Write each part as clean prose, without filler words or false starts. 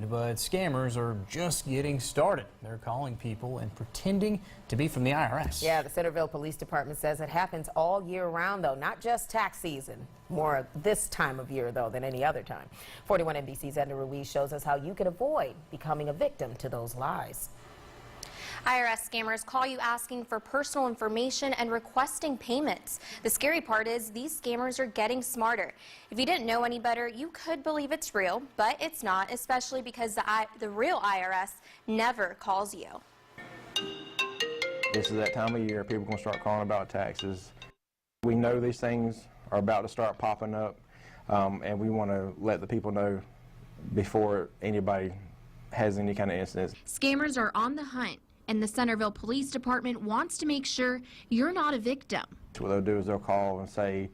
good, but scammers are just getting started. They're calling people and pretending to be from the IRS. Yeah, the Centerville Police Department says it happens all year round, though, not just tax season. More this time of year, though, than any other time. 41 NBC's Edna Ruiz shows us how you can avoid becoming a victim to those lies. IRS scammers call you asking for personal information and requesting payments. The scary part is these scammers are getting smarter. If you didn't know any better, you could believe it's real, but it's not, especially because the real IRS never calls you. This is that time of year people can start calling about taxes. We know these things are about to start popping up, and we want to let the people know before anybody has any kind of incidents. Scammers are on the hunt, and the Centerville Police Department wants to make sure you're not a victim. What they'll do is they'll call and say,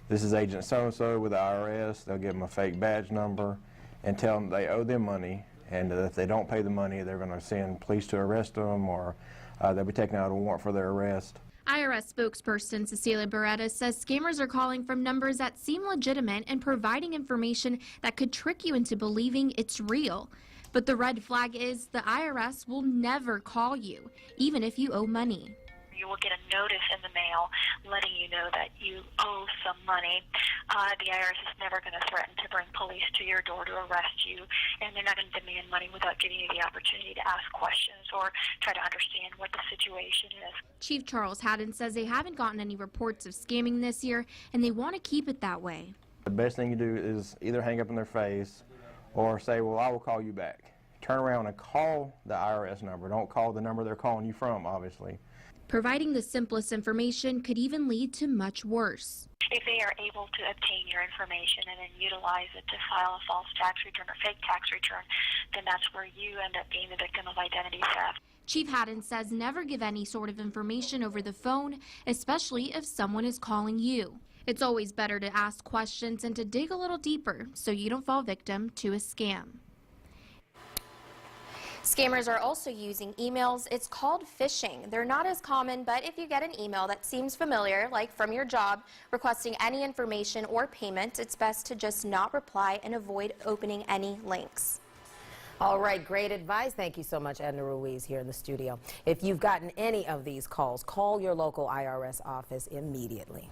this is Agent so-and-so with the IRS. They'll give them a fake badge number and tell them they owe them money, and if they don't pay the money, they're going to send police to arrest them, or they'll be taking out a warrant for their arrest. IRS spokesperson Cecilia Beretta says scammers are calling from numbers that seem legitimate and providing information that could trick you into believing it's real. But the red flag is the IRS will never call you, even if you owe money. You will get a notice in the mail letting you know that you owe some money. The IRS is never going to threaten to bring police to your door to arrest you, and they're not going to demand money without giving you the opportunity to ask questions or try to understand what the situation is. Chief Charles Hadden says they haven't gotten any reports of scamming this year, and they want to keep it that way. The best thing you do is either hang up in their face or say, well, I will call you back. Turn around and call the IRS number. Don't call the number they're calling you from, obviously. Providing the simplest information could even lead to much worse. If they are able to obtain your information and then utilize it to file a false tax return or fake tax return, then that's where you end up being the victim of identity theft. Chief Hadden says never give any sort of information over the phone, especially if someone is calling you. It's always better to ask questions and to dig a little deeper so you don't fall victim to a scam. Scammers are also using emails. It's called phishing. They're not as common, but if you get an email that seems familiar, like from your job, requesting any information or payment, it's best to just not reply and avoid opening any links. All right, great advice. Thank you so much, Edna Ruiz, here in the studio. If you've gotten any of these calls, call your local IRS office immediately.